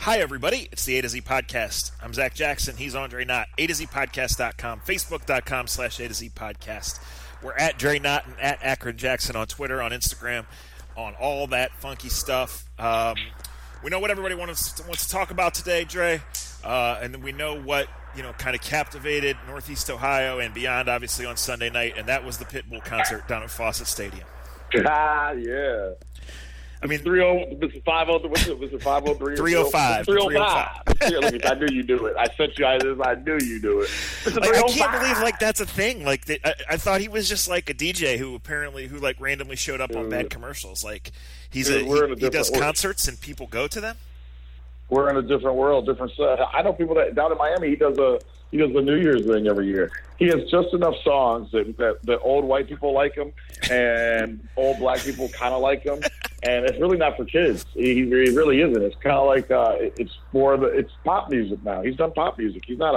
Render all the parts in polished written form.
Hi, everybody. It's the A to Z Podcast. I'm Zach Jackson. He's Andre Knott. A to Z Podcast.com, Facebook.com/A to Z Podcast. We're at Dre Knott and at Akron Jackson on Twitter, on Instagram, on all that funky stuff. We know what everybody wants to talk about today, Dre, and then we know what kind of captivated Northeast Ohio and beyond, obviously, on Sunday night, and that was the Pitbull concert down at Fawcett Stadium. Yeah. I mean, 30. Was it 503? Was it 503? 305. 305. I knew you do it. I sent you. I knew you do it. I can't believe that's a thing. I thought he was just like a DJ who randomly showed up on bad commercials. He does concerts and people go to them. We're in a different world, different stuff. I know people that down in Miami. He does the New Year's thing every year. He has just enough songs that old white people like him and old black people kind of like him. And it's really not for kids. He really isn't. It's kind of like it's pop music now. He's done pop music. He's not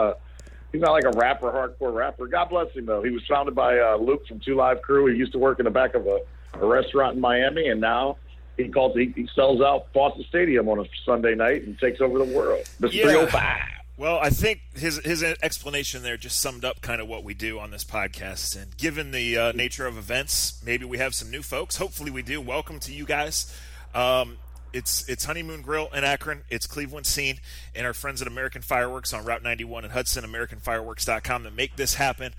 like a rapper, hardcore rapper. God bless him though. He was founded by Luke from 2 Live Crew. He used to work in the back of a restaurant in Miami, and now he sells out Fawcett Stadium on a Sunday night and takes over the world. The 305. Well, I think his explanation there just summed up kind of what we do on this podcast. And given the nature of events, maybe we have some new folks. Hopefully we do. Welcome to you guys. It's Honeymoon Grill in Akron. It's Cleveland Scene and our friends at American Fireworks on Route 91 in Hudson, AmericanFireworks.com that make this happen.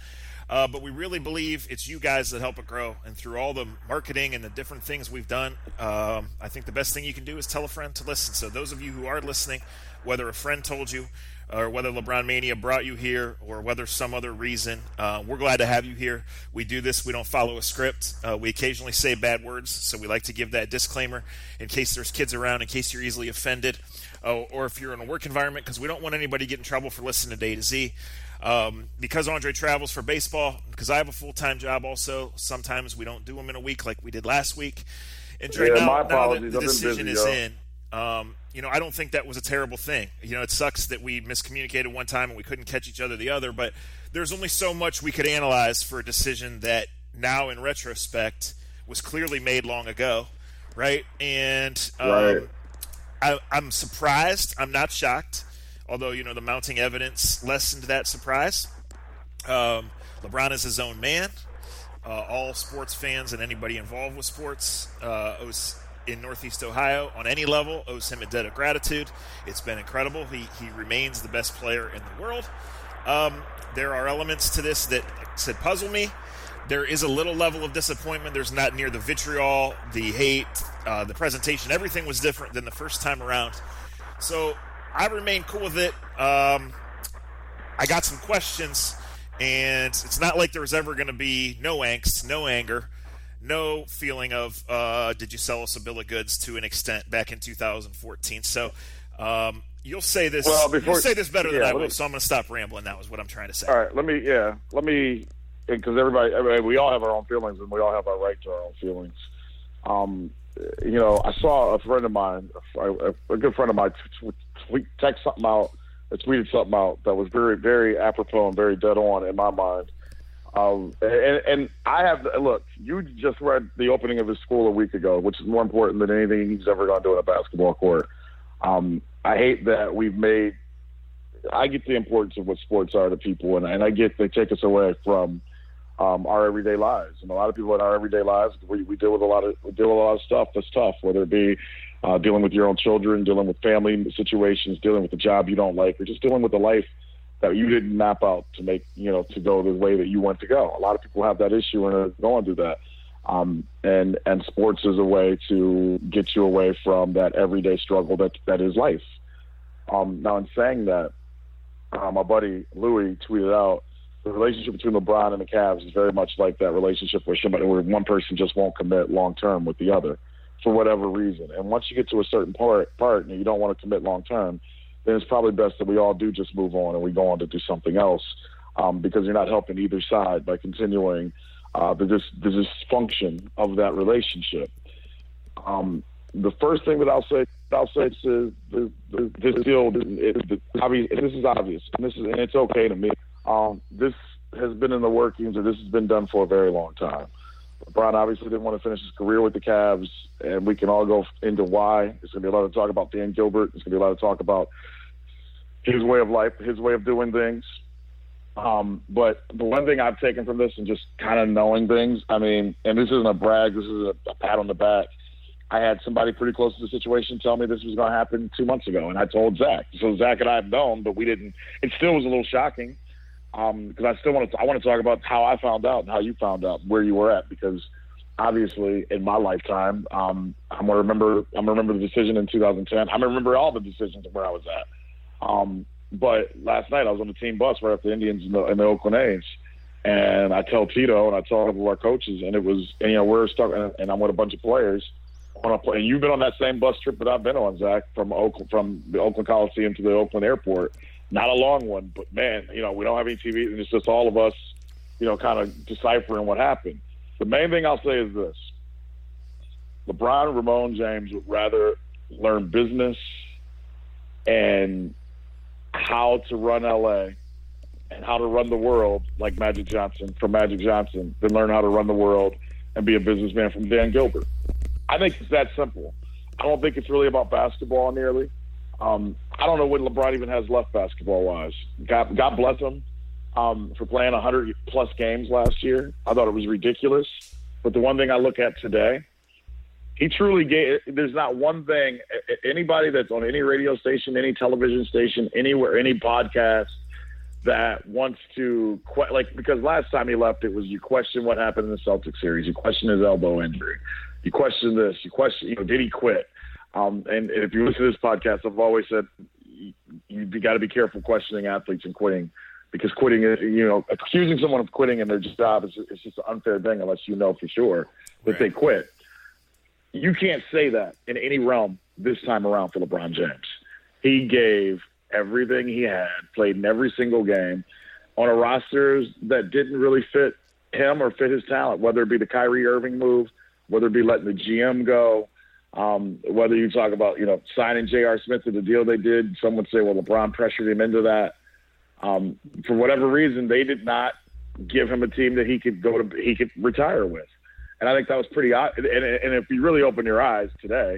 But we really believe it's you guys that help it grow. And through all the marketing and the different things we've done, I think the best thing you can do is tell a friend to listen. So those of you who are listening, whether a friend told you, or whether LeBron Mania brought you here, or whether some other reason, we're glad to have you here. We do this. We don't follow a script. We occasionally say bad words, so we like to give that disclaimer in case there's kids around, in case you're easily offended, or if you're in a work environment, because we don't want anybody to get in trouble for listening to A to Z. Because Andre travels for baseball, because I have a full-time job also, sometimes we don't do them in a week like we did last week. And Dre, now that the decision is in, I don't think that was a terrible thing. It sucks that we miscommunicated one time and we couldn't catch each other the other, but there's only so much we could analyze for a decision that now in retrospect was clearly made long ago, right? And I'm surprised. I'm not shocked, although, the mounting evidence lessened that surprise. LeBron is his own man. All sports fans and anybody involved with sports in Northeast Ohio on any level owes him a debt of gratitude. It's been incredible. He remains the best player in the world. There are elements to this that puzzle me. There is a little level of disappointment. There's not near the vitriol, the hate, the presentation. Everything was different than the first time around. So I remain cool with it. I got some questions, and it's not like there was ever going to be no angst, no anger, no feeling of did you sell us a bill of goods to an extent back in 2014. So you'll say this. You'll say this better than I will. So I'm going to stop rambling. That was what I'm trying to say. All right, let me, because everybody, we all have our own feelings, and we all have our right to our own feelings. I saw a friend of mine, a good friend of mine, tweeted something out that was very, very apropos and very dead on in my mind. And I have look. You just read the opening of his school a week ago, which is more important than anything he's ever going to do in a basketball court. I hate that we've made. I get the importance of what sports are to people, and I get they take us away from our everyday lives. And a lot of people in our everyday lives, we deal with a lot of stuff that's tough, whether it be dealing with your own children, dealing with family situations, dealing with the job you don't like, or just dealing with the life that you didn't map out to make, to go the way that you want to go. A lot of people have that issue and are going through that. And sports is a way to get you away from that everyday struggle that is life. Now, in saying that, my buddy Louis tweeted out, the relationship between LeBron and the Cavs is very much like that relationship where one person just won't commit long-term with the other for whatever reason. And once you get to a certain part and you don't want to commit long-term, then it's probably best that we all do just move on and we go on to do something else, because you're not helping either side by continuing the dysfunction of that relationship. The first thing that I'll say is this deal. This is obvious, and it's okay to me. This has been in the workings, or this has been done for a very long time. LeBron obviously didn't want to finish his career with the Cavs, and we can all go into why. There's going to be a lot of talk about Dan Gilbert. There's going to be a lot of talk about his way of life, his way of doing things. But the one thing I've taken from this and just kind of knowing things, I mean, and this isn't a brag, this is a pat on the back. I had somebody pretty close to the situation tell me this was going to happen 2 months ago, and I told Zach. So Zach and I have known, but we didn't. It still was a little shocking because I still want to talk about how I found out and how you found out, where you were at, because obviously in my lifetime, I'm gonna remember the decision in 2010. I'm gonna remember all the decisions of where I was at. But last night I was on the team bus right after the Indians and the Oakland A's, and I tell Tito and I tell a couple of our coaches, and it was, and, we're stuck, and I'm with a bunch of players. And you've been on that same bus trip that I've been on, Zach, from the Oakland Coliseum to the Oakland Airport. Not a long one, but man, we don't have any TV, and it's just all of us, kind of deciphering what happened. The main thing I'll say is this: Ramon James would rather learn business and how to run LA and how to run the world like Magic Johnson than learn how to run the world and be a businessman from Dan Gilbert. I think it's that simple. I don't think it's really about basketball nearly. I don't know what LeBron even has left basketball-wise. God bless him for playing 100-plus games last year. I thought it was ridiculous. But the one thing I look at today, he truly gave – there's not one thing – anybody that's on any radio station, any television station, anywhere, any podcast that wants to – because last time he left, it was you question what happened in the Celtics series. You question his elbow injury. You question this. You question, did he quit? And if you listen to this podcast, I've always said you got to be careful questioning athletes and quitting, because quitting is, accusing someone of quitting in their job is just an unfair thing unless you know for sure that they quit. You can't say that in any realm this time around for LeBron James. He gave everything he had, played in every single game on a roster that didn't really fit him or fit his talent, whether it be the Kyrie Irving move, whether it be letting the GM go, whether you talk about, signing J.R. Smith to the deal they did. Some would say, well, LeBron pressured him into that. For whatever reason, they did not give him a team that he could retire with. And I think that was pretty obvious. And if you really open your eyes today,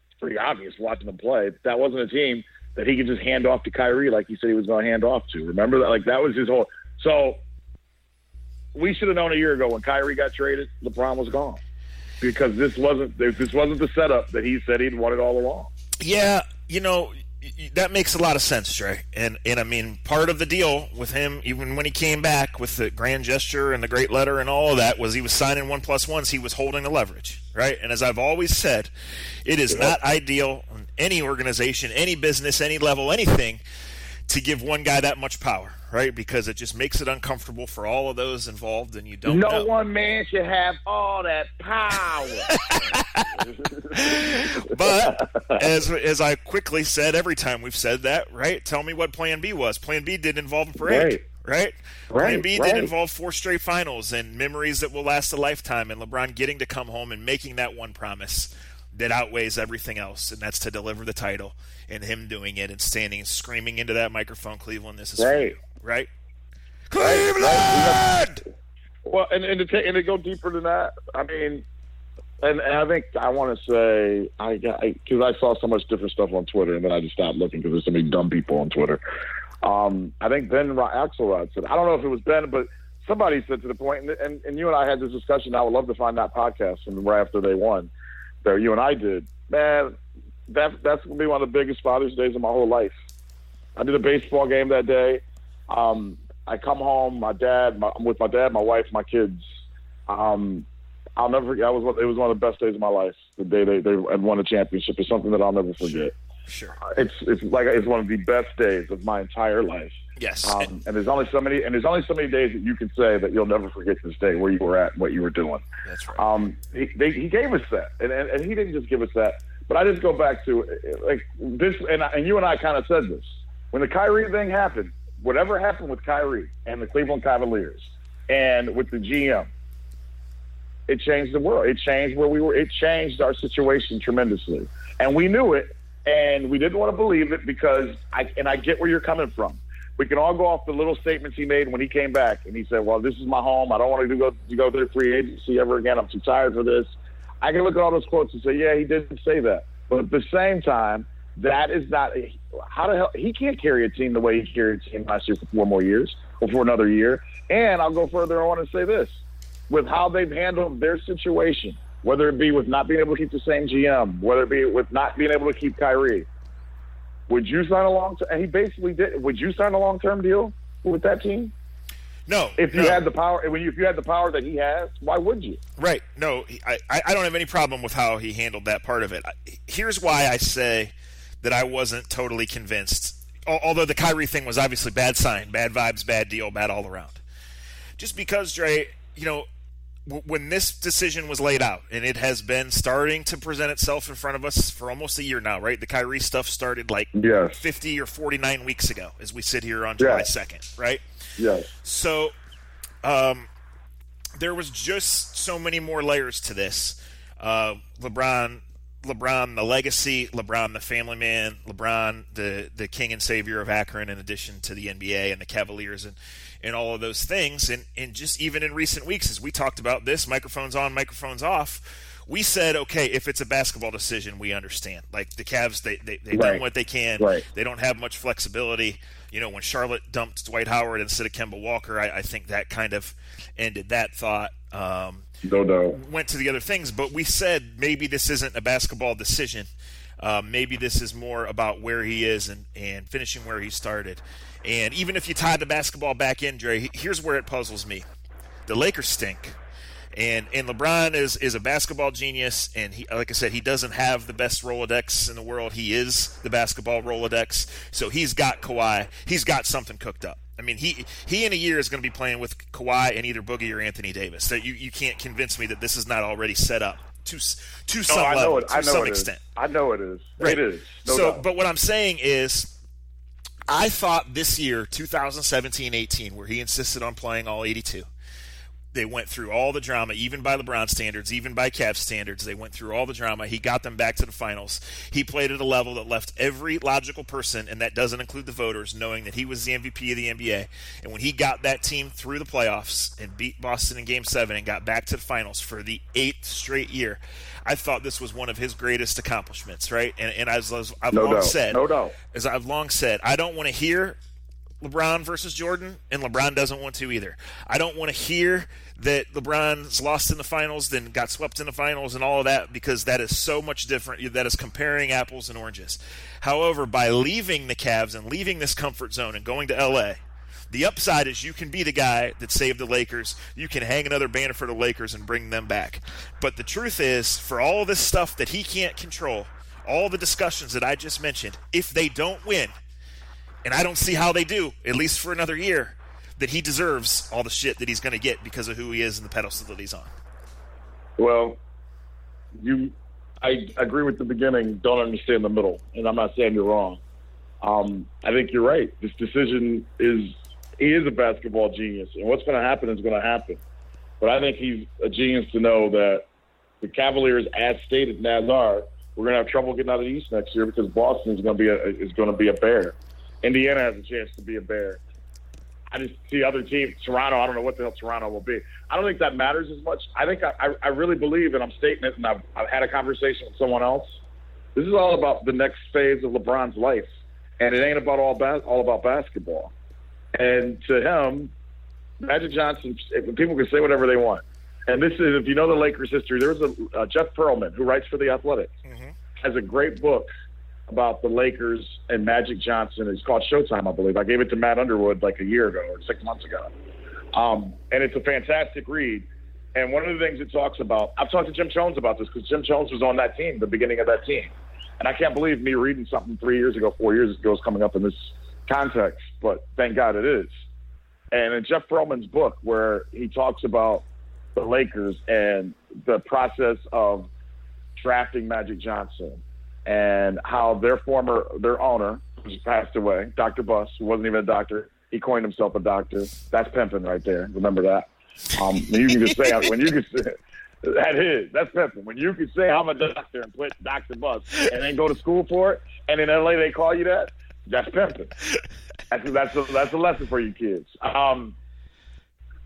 it's pretty obvious watching them play. That wasn't a team that he could just hand off to Kyrie like he said he was going to hand off to. Remember that? Like, that was his whole – so we should have known a year ago when Kyrie got traded, LeBron was gone. Because this wasn't the setup that he said he'd wanted all along. Yeah, that makes a lot of sense, Trey. And I mean, part of the deal with him, even when he came back with the grand gesture and the great letter and all of that, was he was signing 1+1s. He was holding the leverage, right? And as I've always said, it is not ideal in any organization, any business, any level, anything, to give one guy that much power, right? Because it just makes it uncomfortable for all of those involved, and you don't know. No one man should have all that power. But as I quickly said every time we've said that, right? Tell me what Plan B was. Plan B did involve a parade, right? Plan B did involve 4 straight finals and memories that will last a lifetime, and LeBron getting to come home and making that one promise that outweighs everything else, and that's to deliver the title, and him doing it and standing and screaming into that microphone, Cleveland, this is for you, right? Cleveland! Well, and to go deeper than that, I mean, and I think I want to say, because I saw so much different stuff on Twitter, and then I just stopped looking because there's so many dumb people on Twitter. I think Ben Axelrod said, I don't know if it was Ben, but somebody said to the point, and you and I had this discussion, I would love to find that podcast from right after they won, that you and I did. Man, that's going to be one of the biggest Father's Days of my whole life. I did a baseball game that day. I come home, I'm with my dad, my wife, my kids. I'll never forget. It was one of the best days of my life. The day they had won a championship is something that I'll never forget. Sure. It's one of the best days of my entire life. Yes. And there's only so many days that you can say that you'll never forget this day, where you were at and what you were doing. That's right. He gave us that, and he didn't just give us that. But I just go back to like this, and you and I kind of said this when the Kyrie thing happened. Whatever happened with Kyrie and the Cleveland Cavaliers, and with the GM, it changed the world. It changed where we were. It changed our situation tremendously, and we knew it, and we didn't want to believe it because I get where you're coming from. We can all go off the little statements he made when he came back, and he said, "Well, this is my home. I don't want to go through free agency ever again. I'm too tired for this." I can look at all those quotes and say, "Yeah, he did say that." But at the same time, that is not how the hell he can't carry a team the way he carried a team last year for 4 more years or for another year. And I'll go further on and say this: with how they've handled their situation, whether it be with not being able to keep the same GM, whether it be with not being able to keep Kyrie. Would you sign a long-term? And he basically did. Would you sign a long-term deal with that team? No. If you had the power, if you had the power that he has, why would you? Right. No, I don't have any problem with how he handled that part of it. Here's why I say that I wasn't totally convinced. Although the Kyrie thing was obviously bad sign, bad vibes, bad deal, bad all around. Just because, Dre, when this decision was laid out, and it has been starting to present itself in front of us for almost a year now, right? The Kyrie stuff started 50 or 49 weeks ago as we sit here on July 2nd, right? Yes. So there was just so many more layers to this. LeBron the legacy, LeBron the family man, LeBron the king and savior of Akron, in addition to the NBA and the Cavaliers and all of those things. And just even in recent weeks, as we talked about this, microphones on, microphones off, we said, okay, if it's a basketball decision, we understand. Like the Cavs, they've done what they can. Right. They don't have much flexibility. When Charlotte dumped Dwight Howard instead of Kemba Walker, I think that kind of ended that thought. No doubt. Went to the other things, but we said maybe this isn't a basketball decision. Maybe this is more about where he is and finishing where he started. And even if you tied the basketball back in, Dre, here's where it puzzles me. The Lakers stink. And LeBron is a basketball genius, and he, like I said, he doesn't have the best Rolodex in the world. He is the basketball Rolodex. So he's got Kawhi. He's got something cooked up. I mean, he in a year is going to be playing with Kawhi and either Boogie or Anthony Davis. That you can't convince me that this is not already set up to some level, to some extent. I know it is. Right. It is. No doubt. But what I'm saying is, I thought this year, 2017-18, where he insisted on playing all 82, they went through all the drama, even by LeBron standards, even by Cavs standards. They went through all the drama. He got them back to the finals. He played at a level that left every logical person, and that doesn't include the voters, knowing that he was the MVP of the NBA. And when he got that team through the playoffs and beat Boston in Game 7 and got back to the finals for the 8th straight year, I thought this was one of his greatest accomplishments, right? And as I've long said, I don't want to hear LeBron versus Jordan, and LeBron doesn't want to either. I don't want to hear that LeBron's lost in the finals, then got swept in the finals and all of that, because that is so much different. That is comparing apples and oranges. However, by leaving the Cavs and leaving this comfort zone and going to LA, the upside is you can be the guy that saved the Lakers. You can hang another banner for the Lakers and bring them back. But the truth is, for all this stuff that he can't control, all the discussions that I just mentioned, if they don't win, and I don't see how they do, at least for another year, that he deserves all the shit that he's going to get because of who he is and the pedestal that he's on. Well, I agree with the beginning, don't understand the middle, and I'm not saying you're wrong. I think you're right. This decision he is a basketball genius, and what's going to happen is going to happen. But I think he's a genius to know that the Cavaliers, as stated, Nazar, we're going to have trouble getting out of the East next year because Boston is going to be a bear. Indiana has a chance to be a bear. I just see other teams. Toronto, I don't know what the hell Toronto will be. I don't think that matters as much. I think I really believe, and I'm stating it, and I've had a conversation with someone else. This is all about the next phase of LeBron's life, and it ain't about all about basketball. And to him, Magic Johnson, people can say whatever they want. And this is, if you know the Lakers history, there's a Jeff Pearlman, who writes for The Athletic, has a great book about the Lakers and Magic Johnson. It's called Showtime, I believe. I gave it to Matt Underwood like a year ago or 6 months ago. And it's a fantastic read. And one of the things it talks about, I've talked to Jim Jones about this because Jim Jones was on that team, the beginning of that team. And I can't believe me reading something 3 years ago, 4 years ago is coming up in this context, but thank God it is. And in Jeff Pearlman's book, where he talks about the Lakers and the process of drafting Magic Johnson, and how their owner, who's passed away, Dr. Buss, who wasn't even a doctor, he coined himself a doctor. That's pimping right there. Remember that. You can just say that's pimping. When you can say I'm a doctor and put Dr. Buss and then go to school for it, and in LA they call you that, that's pimping. That's a lesson for you kids.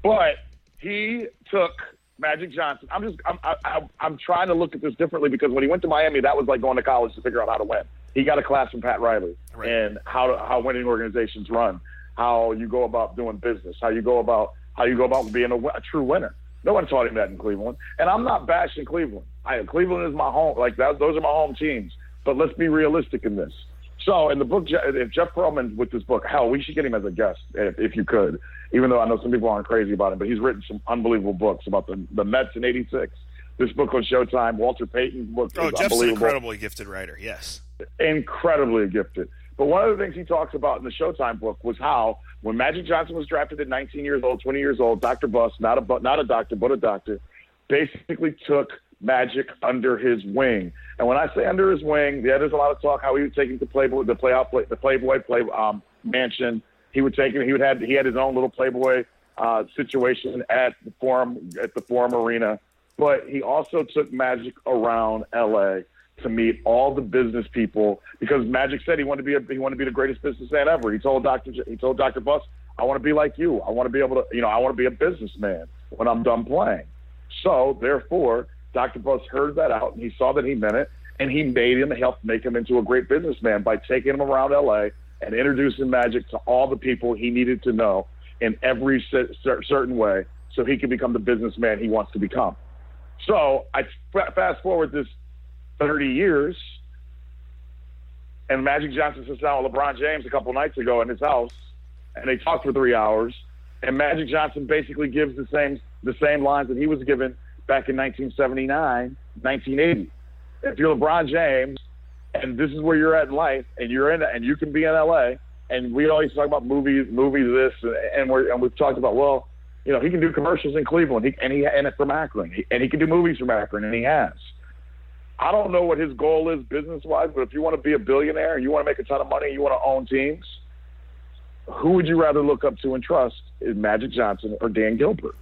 But he took Magic Johnson. I'm trying to look at this differently because when he went to Miami, that was like going to college to figure out how to win. He got a class from Pat Riley and how winning organizations run, how you go about doing business, how you go about being a true winner. No one taught him that in Cleveland, and I'm not bashing Cleveland. Cleveland is my home. Like that, those are my home teams. But let's be realistic in this. So in the book, if Jeff Pearlman with this book, hell, we should get him as a guest if you could. Even though I know some people aren't crazy about him, but he's written some unbelievable books about the Mets in '86. This book on Showtime, Walter Payton's book. Oh, Jeff's an incredibly gifted writer. Yes, incredibly gifted. But one of the things he talks about in the Showtime book was how when Magic Johnson was drafted at 19 years old, 20 years old, Dr. Buss, not a doctor, but a doctor, basically took Magic under his wing. And when I say under his wing, there's a lot of talk how he would take him to the Playboy mansion. He had his own little Playboy situation at the Forum Arena. But he also took Magic around LA to meet all the business people because Magic said he wanted to be the greatest businessman ever. He told Dr. Buss, I want to be like you. I want to be able to, I want to be a businessman when I'm done playing. So therefore, Dr. Buss heard that out and he saw that he meant it, and he helped make him into a great businessman by taking him around LA and introducing Magic to all the people he needed to know in every certain way so he could become the businessman he wants to become. So I fast forward this 30 years, and Magic Johnson sits down with LeBron James a couple nights ago in his house, and they talk for 3 hours, and Magic Johnson basically gives the same lines that he was given back in 1979, 1980. If you're LeBron James, and this is where you're at in life, and you can be in LA, and we always talk about movies, this, and we've talked about, well, he can do commercials in Cleveland, and from Akron, and he can do movies from Akron, and he has. I don't know what his goal is business-wise, but if you want to be a billionaire, you want to make a ton of money, you want to own teams, who would you rather look up to and trust? Is Magic Johnson or Dan Gilbert?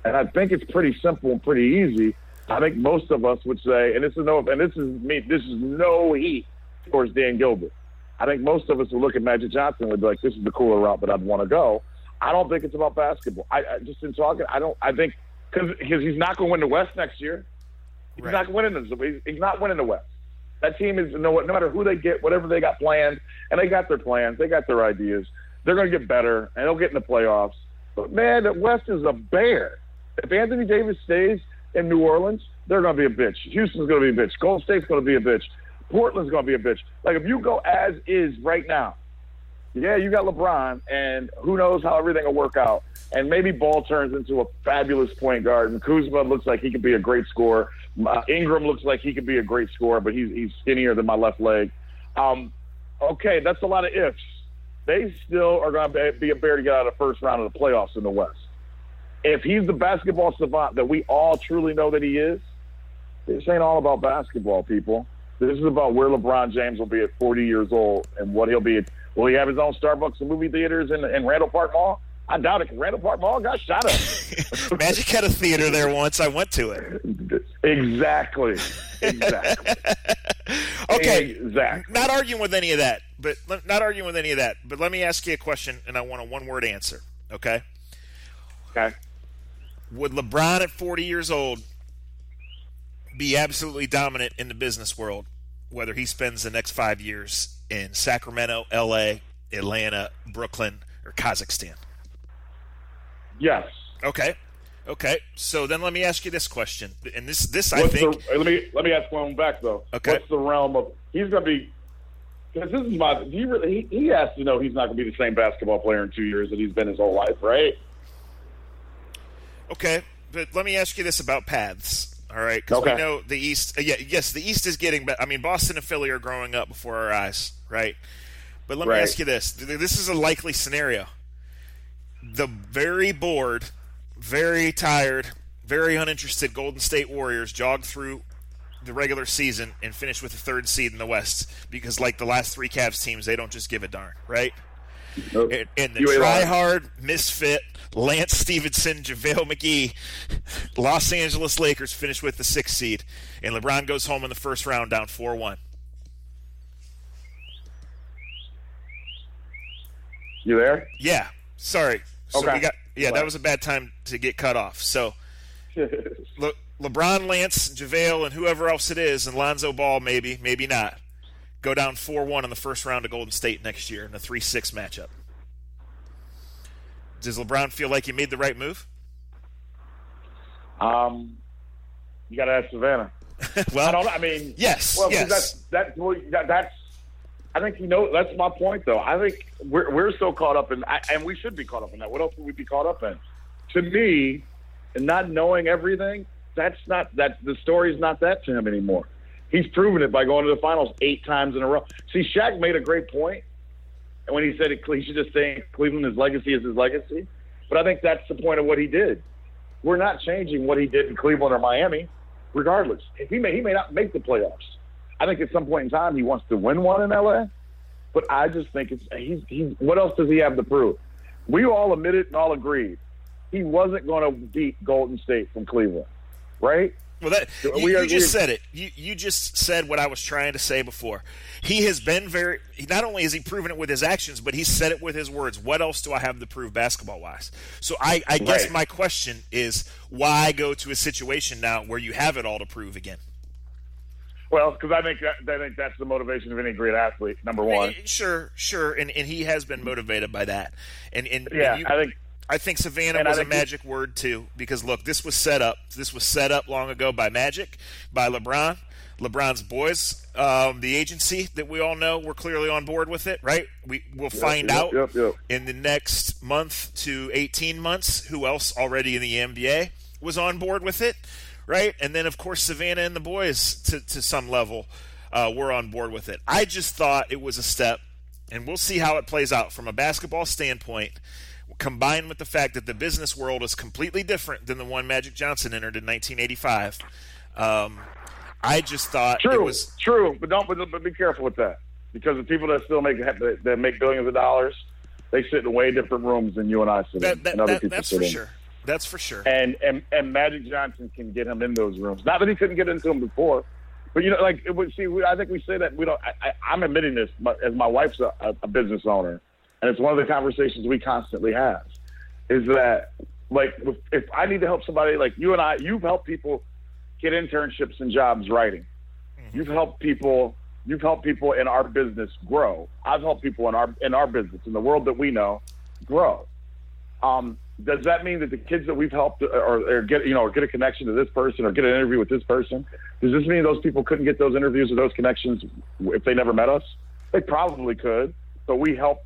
And I think it's pretty simple and pretty easy. I think most of us would say, and this is no heat towards Dan Gilbert. I think most of us would look at Magic Johnson and would be like, this is the cooler route that I'd want to go. I don't think it's about basketball. I just in talking, I think because he's not going to win the West next year. He's not winning He's not winning the West. That team is no matter who they get, whatever they got planned, and they got their plans, they got their ideas. They're going to get better, and they'll get in the playoffs. But man, the West is a bear. If Anthony Davis stays in New Orleans, they're going to be a bitch. Houston's going to be a bitch. Golden State's going to be a bitch. Portland's going to be a bitch. Like if you go as is right now, yeah, you got LeBron, and who knows how everything will work out. And maybe Ball turns into a fabulous point guard, and Kuzma looks like he could be a great scorer. Ingram looks like he could be a great scorer, but he's skinnier than my left leg. Okay, that's a lot of ifs. They still are going to be a bear to get out of the first round of the playoffs in the West. If he's the basketball savant that we all truly know that he is, this ain't all about basketball, people. This is about where LeBron James will be at 40 years old and what he'll be at. Will he have his own Starbucks and movie theaters in Randall Park Mall? I doubt it. Randall Park Mall got shot up. Magic had a theater there once. I went to it. Exactly. Okay. Exactly. Not arguing with any of that. But let me ask you a question, and I want a one-word answer. Okay. Okay. Would LeBron at 40 years old be absolutely dominant in the business world, whether he spends the next 5 years in Sacramento, L.A., Atlanta, Brooklyn, or Kazakhstan? Yes. Okay. So then let me ask you this question, and this I think. Let me ask one back though. Okay. What's the realm of he's going to be? Because this is he has to know he's not going to be the same basketball player in 2 years that he's been his whole life, right? Okay, but let me ask you this about paths. All right, because we know the East. Yes, the East is getting better. I mean, Boston and Philly are growing up before our eyes, right? But let me ask you this: this is a likely scenario. The very bored, very tired, very uninterested Golden State Warriors jog through the regular season and finish with the third seed in the West because, like the last three Cavs teams, they don't just give a darn, right? Nope. And the try-hard, misfit, Lance Stevenson, JaVale McGee, Los Angeles Lakers finish with the sixth seed, and LeBron goes home in the first round down 4-1. You there? Yeah. Sorry. So Okay. that was a bad time to get cut off. So LeBron, Lance, JaVale, and whoever else it is, and Lonzo Ball maybe not, go down 4-1 in the first round of Golden State next year in a 3-6 matchup. Does LeBron feel like he made the right move? You got to ask Savannah. Well, I don't know. I mean, yes. Well, yes. That's. I think he knows. That's my point, though. I think we're so caught up in, and we should be caught up in that. What else would we be caught up in? To me, and not knowing everything, the story's not that to him anymore. He's proven it by going to the finals 8 times in a row. See, Shaq made a great point when he said he should just say Cleveland, his legacy is his legacy. But I think that's the point of what he did. We're not changing what he did in Cleveland or Miami, regardless. He may not make the playoffs. I think at some point in time he wants to win one in LA. But I just think he's what else does he have to prove? We all admitted and all agreed he wasn't going to beat Golden State from Cleveland, right? Well, you just said it. You just said what I was trying to say before. He has been not only has he proven it with his actions, but he said it with his words. What else do I have to prove basketball-wise? So I guess my question is, why go to a situation now where you have it all to prove again? Well, because I think that's the motivation of any great athlete, number one. Sure. And he has been motivated by that. I think Savannah was a magic word too, because look, this was set up. This was set up long ago by Magic, by LeBron, LeBron's boys, the agency that we all know were clearly on board with it, right? We'll find out in the next month to 18 months who else already in the NBA was on board with it, right? And then of course Savannah and the boys to some level were on board with it. I just thought it was a step, and we'll see how it plays out from a basketball standpoint, combined with the fact that the business world is completely different than the one Magic Johnson entered in 1985. I just thought it was true, but be careful with that, because the people that still make billions of dollars, they sit in way different rooms than you and I sit in. And other people that's sit for in. sure. That's for sure. And Magic Johnson can get him in those rooms. Not that he couldn't get into them before, but I think we say that we don't. I'm admitting this, as my wife's a business owner. And it's one of the conversations we constantly have, is that, like, if I need to help somebody, like you and I, you've helped people get internships and jobs writing. Mm-hmm. You've helped people in our business grow. I've helped people in our business, in the world that we know, grow. Does that mean that the kids that we've helped or get a connection to this person or get an interview with this person, does this mean those people couldn't get those interviews or those connections if they never met us? They probably could, but we help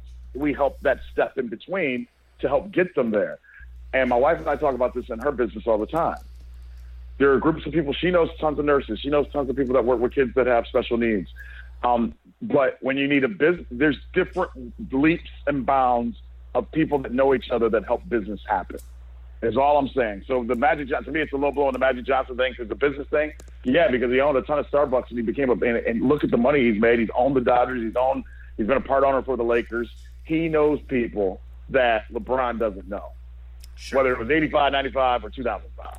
that step in between to help get them there. And my wife and I talk about this in her business all the time. There are groups of people. She knows tons of nurses. She knows tons of people that work with kids that have special needs. But when you need a business, there's different leaps and bounds of people that know each other that help business happen. Is all I'm saying. So the Magic Johnson, to me, it's a low blow on the Magic Johnson thing because the business thing. Yeah, because he owned a ton of Starbucks and he became and look at the money he's made. He's owned the Dodgers. He's been a part owner for the Lakers. He knows people that LeBron doesn't know, whether it was 85, 95, or 2005.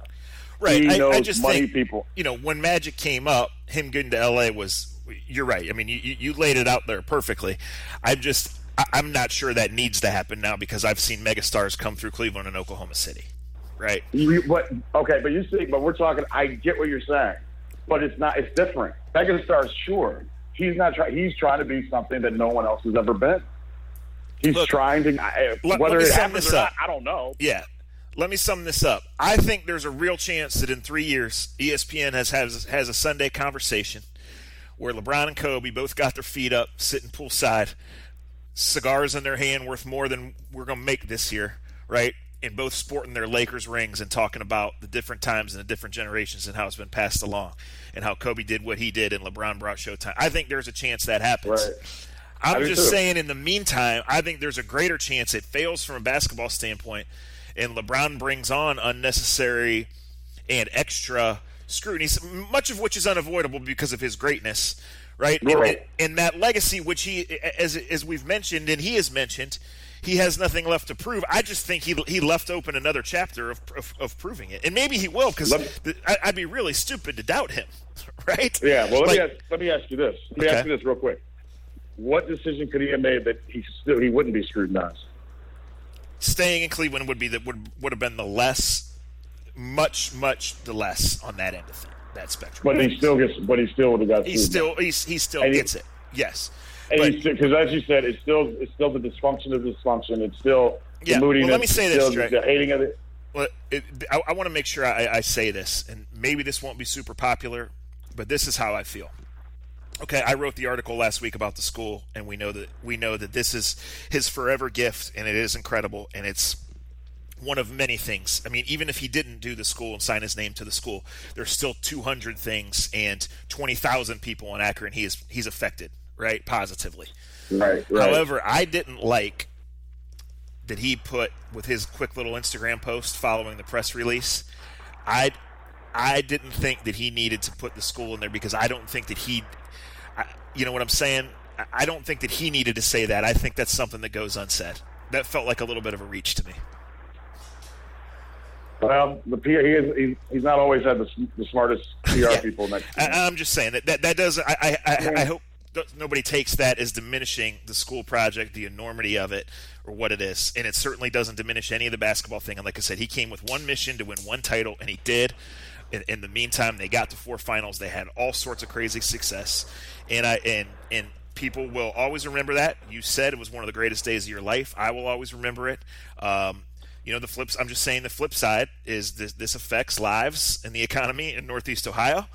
Right. He knows I just money think, people. When Magic came up, him getting to L.A. was – you're right. I mean, you laid it out there perfectly. I'm not sure that needs to happen now because I've seen megastars come through Cleveland and Oklahoma City, right? But we're talking – I get what you're saying, but it's not – it's different. Megastars, sure. He's trying to be something that no one else has ever been. He's trying to, whether it happens or not, I don't know. Yeah. Let me sum this up. I think there's a real chance that in 3 years, ESPN has a Sunday conversation where LeBron and Kobe both got their feet up, sitting poolside, cigars in their hand worth more than we're going to make this year, right? And both sporting their Lakers rings and talking about the different times and the different generations and how it's been passed along and how Kobe did what he did and LeBron brought Showtime. I think there's a chance that happens. Right. I'm just saying in the meantime, I think there's a greater chance it fails from a basketball standpoint and LeBron brings on unnecessary and extra scrutiny, much of which is unavoidable because of his greatness, right? And that legacy, which he, as we've mentioned and he has mentioned, he has nothing left to prove. I just think he left open another chapter of proving it. And maybe he will, because I'd be really stupid to doubt him, right? Yeah, well, let me ask you this. Let me ask you this real quick. what decision could he have made that he wouldn't be scrutinized? Staying in Cleveland would have been the less, much the less on that end of thing, that spectrum. But he still would have got. He still gets it. Yes. Because as you said, it's still the dysfunction of dysfunction. It's still the moodiness. Well, let me say this, Dre. The hating of it. Well, I want to make sure I say this, and maybe this won't be super popular, but this is how I feel. Okay, I wrote the article last week about the school, and we know that this is his forever gift, and it is incredible, and it's one of many things. I mean, even if he didn't do the school and sign his name to the school, there's still 200 things and 20,000 people in Akron he's affected, right, positively. Right. However, I didn't like that he put with his quick little Instagram post following the press release. I didn't think that he needed to put the school in there because I don't think that you know what I'm saying? I don't think that he needed to say that. I think that's something that goes unsaid. That felt like a little bit of a reach to me. Well, he's not always had the smartest PR people next to him. I'm just saying that doesn't. I hope nobody takes that as diminishing the school project, the enormity of it, or what it is. And it certainly doesn't diminish any of the basketball thing. And like I said, he came with one mission to win one title, and he did. In the meantime, they got to 4 finals. They had all sorts of crazy success, and people will always remember that. You said it was one of the greatest days of your life. I will always remember it. I'm just saying the flip side is this affects lives and the economy in Northeast Ohio.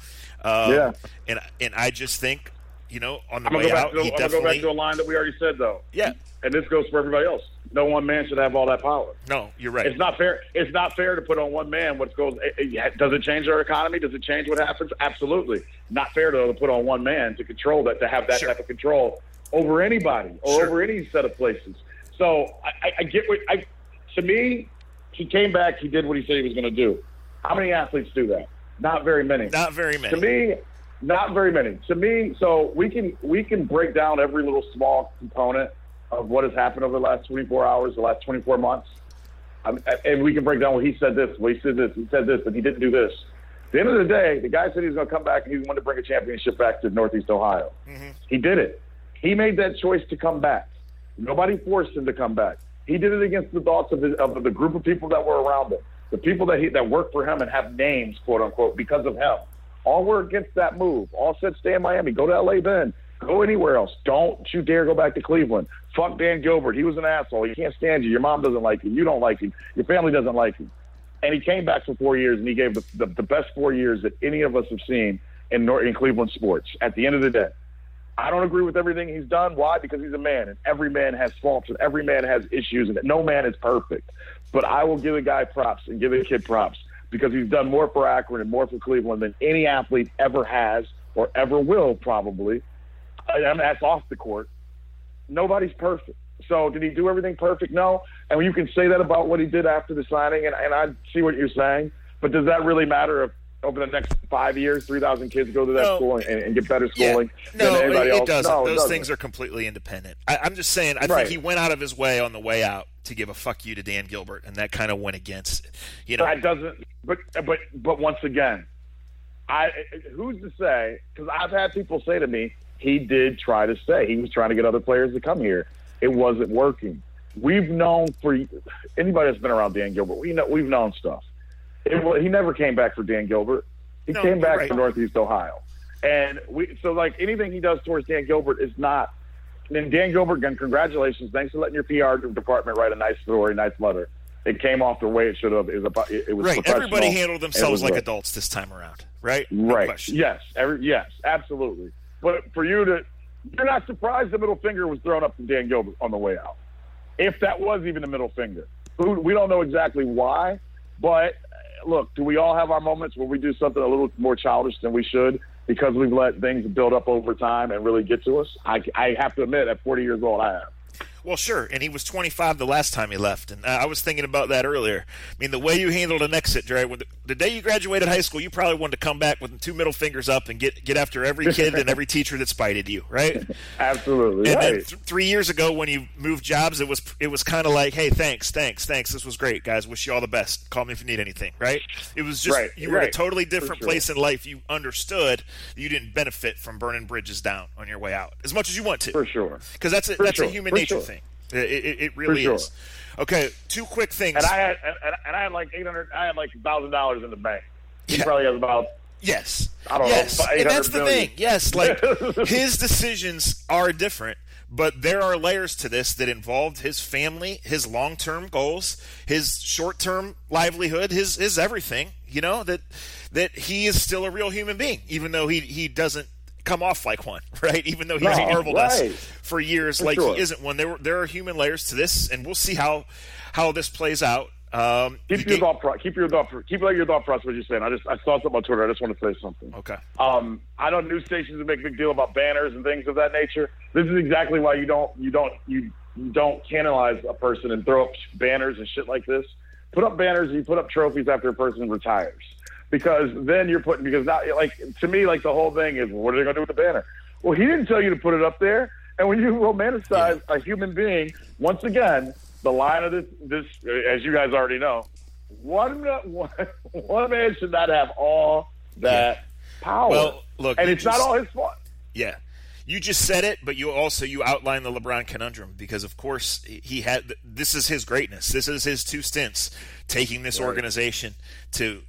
And I just think, on the way out, I'm going to go back to a line that we already said, though. Yeah. And this goes for everybody else. No one man should have all that power. No, you're right. It's not fair. It's not fair to put on one man what goes. Does it change our economy? Does it change what happens? Absolutely. Not fair, though, to put on one man to control that, to have that type of control over anybody or over any set of places. So I get to me, he came back. He did what he said he was going to do. How many athletes do that? Not very many. Not very many. To me, not very many. To me, so we can break down every little small component of what has happened over the last 24 hours, the last 24 months. And we can break down, he said this, he said this, and he didn't do this. At the end of the day, the guy said he was going to come back and he wanted to bring a championship back to Northeast Ohio. Mm-hmm. He did it. He made that choice to come back. Nobody forced him to come back. He did it against the thoughts of the group of people that were around him, the people that work for him and have names, quote unquote, because of him. All were against that move. All said, stay in Miami, go to LA then, go anywhere else. Don't you dare go back to Cleveland. Fuck Dan Gilbert. He was an asshole. He can't stand you. Your mom doesn't like you. You don't like him. Your family doesn't like him. And he came back for 4 years, and he gave the best 4 years that any of us have seen in Cleveland sports. At the end of the day, I don't agree with everything he's done. Why? Because he's a man, and every man has faults, and every man has issues, and no man is perfect. But I will give a guy props and give a kid props because he's done more for Akron and more for Cleveland than any athlete ever has or ever will probably. And that's off the court. Nobody's perfect. So did he do everything perfect? No. And you can say that about what he did after the signing, and I see what you're saying. But does that really matter if over the next 5 years, 3,000 kids go to that school and get better schooling than anybody else? It doesn't. No, Those things are completely independent. I'm just saying, I think he went out of his way on the way out to give a fuck you to Dan Gilbert, and that kind of went against it. That doesn't. But once again, who's to say? Because I've had people say to me, he did try to stay. He was trying to get other players to come here. It wasn't working. We've known for anybody that's been around Dan Gilbert. We've known stuff. He never came back for Dan Gilbert. He came back for Northeast Ohio. And anything he does towards Dan Gilbert is not. And Dan Gilbert, again, congratulations. Thanks for letting your PR department write a nice story, nice letter. It came off the way it should have. It was right. Everybody handled themselves like adults this time around, right? No right. question. Yes. Yes. Absolutely. But for you're not surprised the middle finger was thrown up to Dan Gilbert on the way out. If that was even the middle finger. We don't know exactly why, but look, do we all have our moments where we do something a little more childish than we should because we've let things build up over time and really get to us? I have to admit, at 40 years old, I have. Well, sure, and he was 25 the last time he left, and I was thinking about that earlier. I mean, the way you handled an exit, right? The day you graduated high school, you probably wanted to come back with 2 middle fingers up and get after every kid and every teacher that spited you, right? Absolutely. And right. then 3 years ago, when you moved jobs, it was kind of like, hey, thanks, this was great, guys. Wish you all the best. Call me if you need anything, right? It was just you were in a totally different place in life. You understood you didn't benefit from burning bridges down on your way out as much as you want to, for sure. Because that's a human nature thing. It really is. Okay, 2 quick things. And I had like $1,000 in the bank. He probably has about I don't know. And that's the thing. Yes, like his decisions are different, but there are layers to this that involved his family, his long-term goals, his short-term livelihood, his everything. You know that he is still a real human being, even though he doesn't come off like one, right? Even though he's marveled us for years he isn't one. There are human layers to this, and we'll see how this plays out. Keep your thought process. What you're saying. I saw something on Twitter. I just want to say something. Okay. I know news stations make a big deal about banners and things of that nature. This is exactly why you don't canonize a person and throw up banners and shit like this. Put up banners and you put up trophies after a person retires. Because then because now, like, to me, like, the whole thing is, what are they going to do with the banner? Well, he didn't tell you to put it up there. And when you romanticize a human being, once again, the line of this, as you guys already know, one man should not have all that power. Well, look, and it's not all his fault. Yeah. You just said it, but you outlined the LeBron conundrum because, of course, this is his greatness. This is his 2 stints, taking this organization to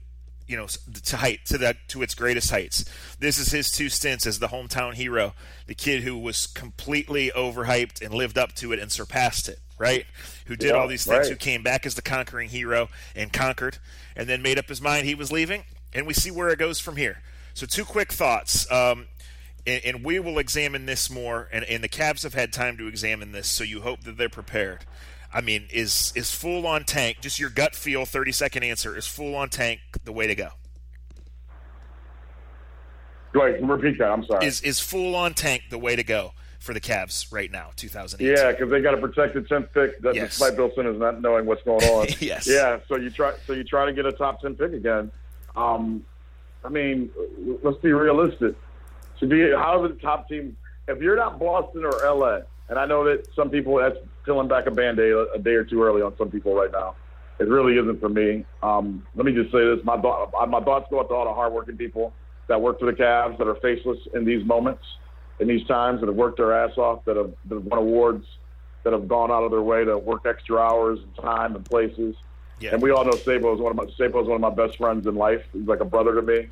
its greatest heights. This is his 2 stints as the hometown hero, the kid who was completely overhyped and lived up to it and surpassed it, right? Who did all these things, who came back as the conquering hero and conquered, and then made up his mind he was leaving, and we see where it goes from here. So 2 quick thoughts, and we will examine this more, and the Cavs have had time to examine this, so you hope that they're prepared. I mean, is full-on tank, just your gut feel, 30-second answer, is full-on tank the way to go? Go ahead, repeat that, I'm sorry. Is full-on tank the way to go for the Cavs right now, 2018? Yeah, because they got to protect the 10th pick, despite Bill Simmons not knowing what's going on. Yes. Yeah, so you try to get a top 10 pick again. I mean, let's be realistic. How is the top team? If you're not Boston or LA, and I know that some people, that's peeling back a Band-Aid a day or 2 early on some people right now. It really isn't for me. Let me just say this. My thoughts go out to all the hardworking people that work for the Cavs, that are faceless in these moments, in these times, that have worked their ass off, that have won awards, that have gone out of their way to work extra hours and time and places. Yeah. And we all know Sabo is one of my best friends in life. He's like a brother to me.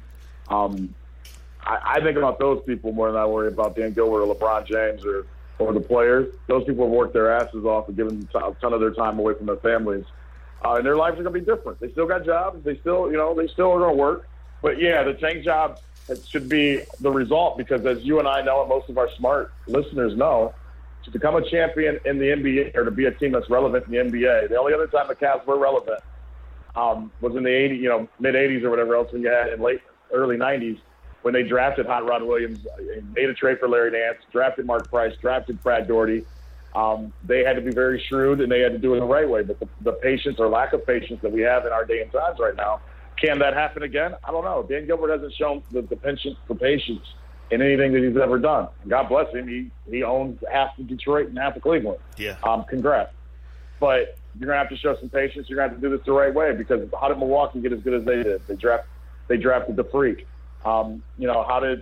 I think about those people more than I worry about Dan Gilbert or LeBron James or the players. Those people have worked their asses off and given a ton of their time away from their families. And their lives are going to be different. They still got jobs. They still are going to work. But, yeah, the tank job should be the result because, as you and I know and most of our smart listeners know, to become a champion in the NBA or to be a team that's relevant in the NBA, the only other time the Cavs were relevant was in the mid-'80s or whatever else when you had in early '90s. When they drafted Hot Rod Williams, made a trade for Larry Nance, drafted Mark Price, drafted Brad Daugherty. They had to be very shrewd, and they had to do it the right way. But the patience or lack of patience that we have in our day and times right now, can that happen again? I don't know. Dan Gilbert hasn't shown the patience in anything that he's ever done. God bless him. He owns half of Detroit and half of Cleveland. Yeah. Congrats. But you're going to have to show some patience. You're going to have to do this the right way because how did Milwaukee get as good as they did? They drafted the freak. How did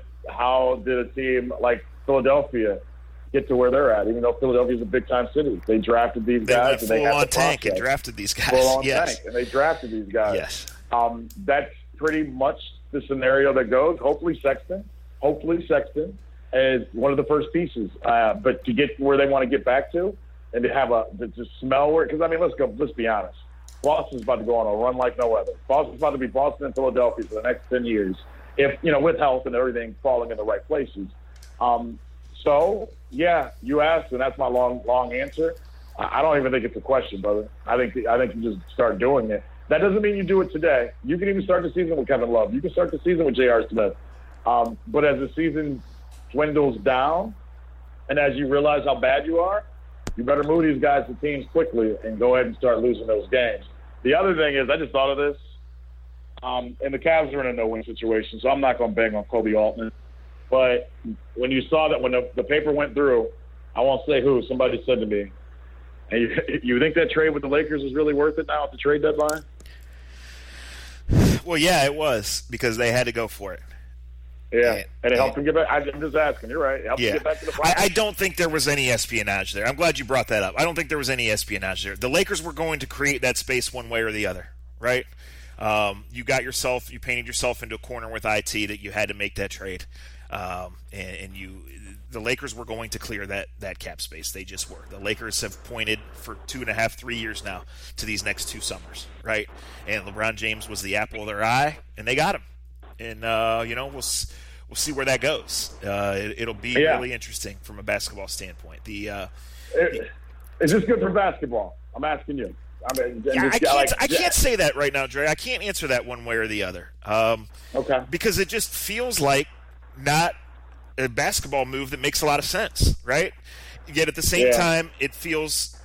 a team like Philadelphia get to where they're at? Even though Philadelphia's a big time city, they drafted these guys. They went full on tank and drafted these guys. Full on tank, and they drafted these guys. Yes. That's pretty much the scenario that goes. Hopefully Sexton is one of the first pieces. But to get where they want to get back to, and to have to smell where, because I mean, let's be honest. Boston's about to go on a run like no other. Boston's about to be Boston and Philadelphia for the next 10 years. If, with health and everything falling in the right places. So, yeah, you asked, and that's my long answer. I don't even think it's a question, brother. I think you just start doing it. That doesn't mean you do it today. You can even start the season with Kevin Love. You can start the season with J.R. Smith. But as the season dwindles down and as you realize how bad you are, You better move these guys to teams quickly and go ahead and start losing those games. The other thing is, I just thought of this, and the Cavs are in a no-win situation, so I'm not going to bang on Kobe Altman. But when you saw that, when the paper went through, I won't say who, somebody said to me, and you think that trade with the Lakers is really worth it now at the trade deadline? Well, yeah, it was, because they had to go for it. Yeah, and it helped them get back. I'm just asking. You're right. It helped them get back to the finals. I don't think there was any espionage there. I'm glad you brought that up. I don't think there was any espionage there. The Lakers were going to create that space one way or the other, right? You painted yourself into a corner with IT that you had to make that trade, the Lakers were going to clear that cap space. They just were. The Lakers have pointed for 2.5, 3 years now to these next 2 summers, right? And LeBron James was the apple of their eye, and they got him. And we'll see where that goes. It'll be really interesting from a basketball standpoint. Is this good for basketball? I'm asking you. I can't say that right now, Dre. I can't answer that one way or the other. Okay. Because it just feels like not a basketball move that makes a lot of sense, right? Yet at the same time, it feels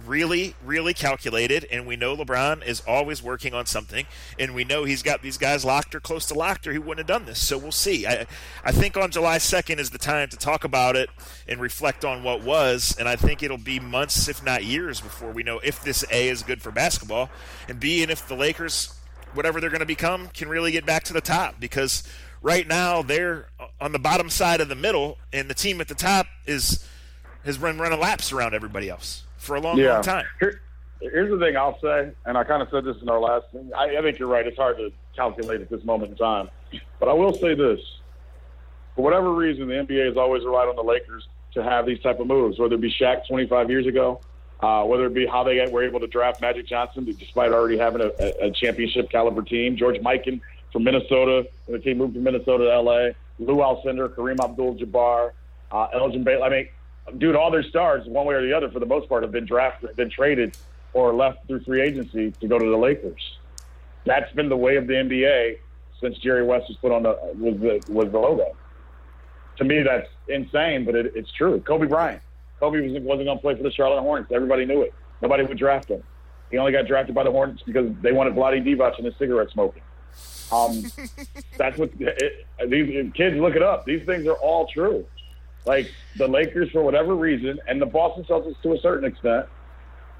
really, really calculated, and we know LeBron is always working on something, and we know he's got these guys locked or close to locked, or he wouldn't have done this. So we'll see. I think on July 2nd is the time to talk about it and reflect on what was, and I think it'll be months, if not years, before we know if this A is good for basketball, and B, and if the Lakers, whatever they're going to become, can really get back to the top, because right now they're on the bottom side of the middle, and the team at the top has run laps around everybody else for a long time. Here's the thing I'll say, and I kind of said this in our last thing. I think you're right. It's hard to calculate at this moment in time. But I will say this. For whatever reason, the NBA has always relied on the Lakers to have these type of moves, whether it be Shaq 25 years ago, whether it be how they were able to draft Magic Johnson despite already having a championship caliber team, George Mikan from Minnesota, when the team moved from Minnesota to L.A., Lou Alcindor, Kareem Abdul-Jabbar, Elgin Baylor. I mean, dude, all their stars, one way or the other, for the most part, have been drafted, been traded, or left through free agency to go to the Lakers. That's been the way of the NBA since Jerry West was put on was the logo. To me, that's insane, but it's true. Kobe Bryant. Kobe wasn't going to play for the Charlotte Hornets. Everybody knew it. Nobody would draft him. He only got drafted by the Hornets because they wanted Vlade Divac and his cigarette smoking. That's what these kids look it up. These things are all true. Like the Lakers, for whatever reason, and the Boston Celtics to a certain extent,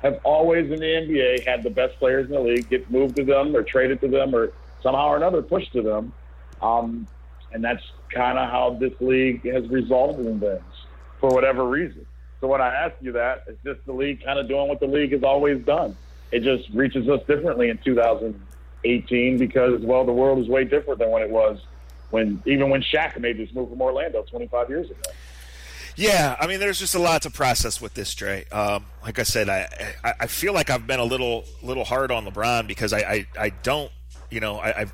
have always in the NBA had the best players in the league get moved to them or traded to them or somehow or another pushed to them. And that's kind of how this league has resulted in things for whatever reason. So when I ask you that, it's just the league kind of doing what the league has always done. It just reaches us differently in 2018 because, well, the world is way different than when it was even when Shaq made this move from Orlando 25 years ago. Yeah, I mean, there's just a lot to process with this, Dre. Like I said, I feel like I've been a little hard on LeBron because I don't, I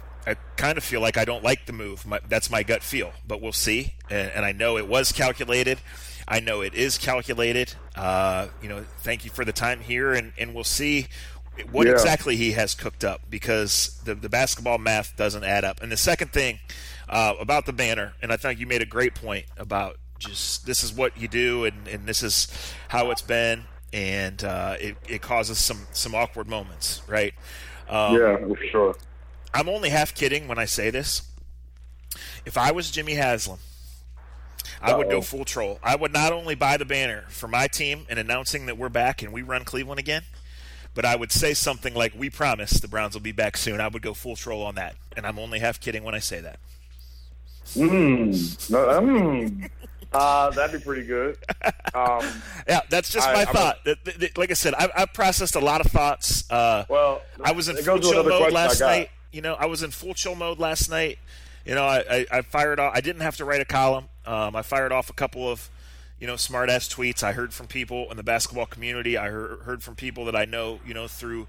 kind of feel like I don't like the move. That's my gut feel, but we'll see. And I know it was calculated. I know it is calculated. Thank you for the time here, and we'll see what exactly he has cooked up because the basketball math doesn't add up. And the second thing about the banner, and I think you made a great point about just this is what you do and this is how it's been, and it causes some awkward moments, right? For sure. I'm only half kidding when I say this. If I was Jimmy Haslam, I would go full troll. I would not only buy the banner for my team and announcing that we're back and we run Cleveland again, but I would say something like, we promise the Browns will be back soon. I would go full troll on that. And I'm only half kidding when I say that. That'd be pretty good. Yeah, that's just my thought. Like I said, I've processed a lot of thoughts. I was in full chill mode last night. I was in full chill mode last night. I fired off. I didn't have to write a column. I fired off a couple of, smart-ass tweets. I heard from people in the basketball community. I heard from people that I know, through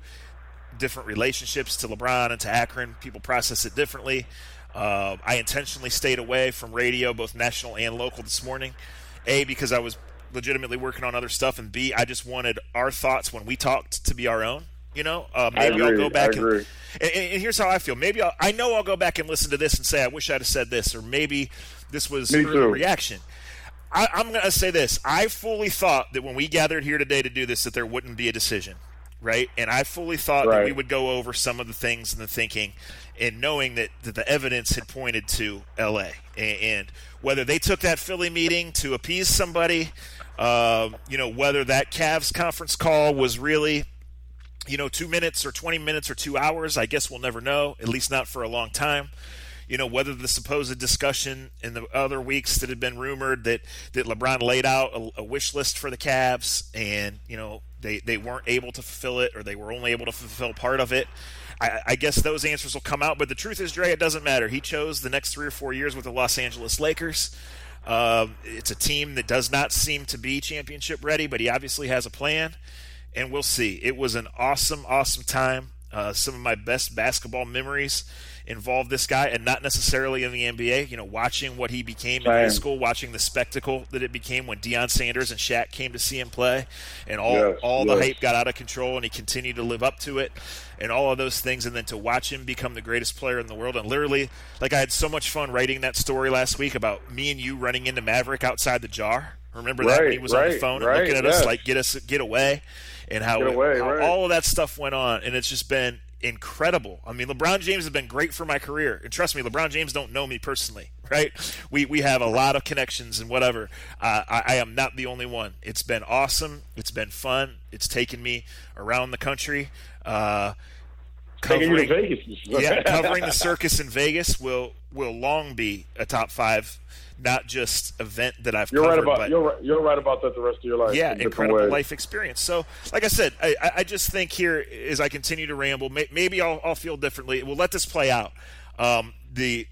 different relationships to LeBron and to Akron. People process it differently. I intentionally stayed away from radio, both national and local this morning. A, because I was legitimately working on other stuff, and B, I just wanted our thoughts when we talked to be our own. Maybe I'll go back and here's how I feel. Maybe I'll go back and listen to this and say I wish I'd have said this, or maybe this was a reaction. I'm going to say this. I fully thought that when we gathered here today to do this that there wouldn't be a decision, right? And I fully thought that we would go over some of the things and the thinking and knowing that the evidence had pointed to L.A. And whether they took that Philly meeting to appease somebody, whether that Cavs conference call was really 2 minutes or 20 minutes or 2 hours, I guess we'll never know, at least not for a long time. Whether the supposed discussion in the other weeks that had been rumored that LeBron laid out a wish list for the Cavs and, they weren't able to fulfill it or they were only able to fulfill part of it. I guess those answers will come out. But the truth is, Dre, it doesn't matter. He chose the next 3 or 4 years with the Los Angeles Lakers. It's a team that does not seem to be championship ready, but he obviously has a plan. And we'll see. It was an awesome, awesome time. Some of my best basketball memories involve this guy, and not necessarily in the NBA. Watching what he became in high school, watching the spectacle that it became when Deion Sanders and Shaq came to see him play, and all the hype got out of control, and he continued to live up to it, and all of those things, and then to watch him become the greatest player in the world. And literally, I had so much fun writing that story last week about me and you running into Maverick outside the jar. Remember that when he was on the phone and looking at us get away, and how all of that stuff went on, and it's just been incredible. I mean, LeBron James has been great for my career, and trust me, LeBron James don't know me personally, right? We have a lot of connections and whatever. I am not the only one. It's been awesome. It's been fun. It's taken me around the country. Taking you to Vegas. Covering the circus in Vegas will long be a top 5. Not just event that I've covered. You're right about that the rest of your life. Yeah, incredible life experience. So, like I said, I just think here as I continue to ramble, maybe I'll feel differently. We'll let this play out. The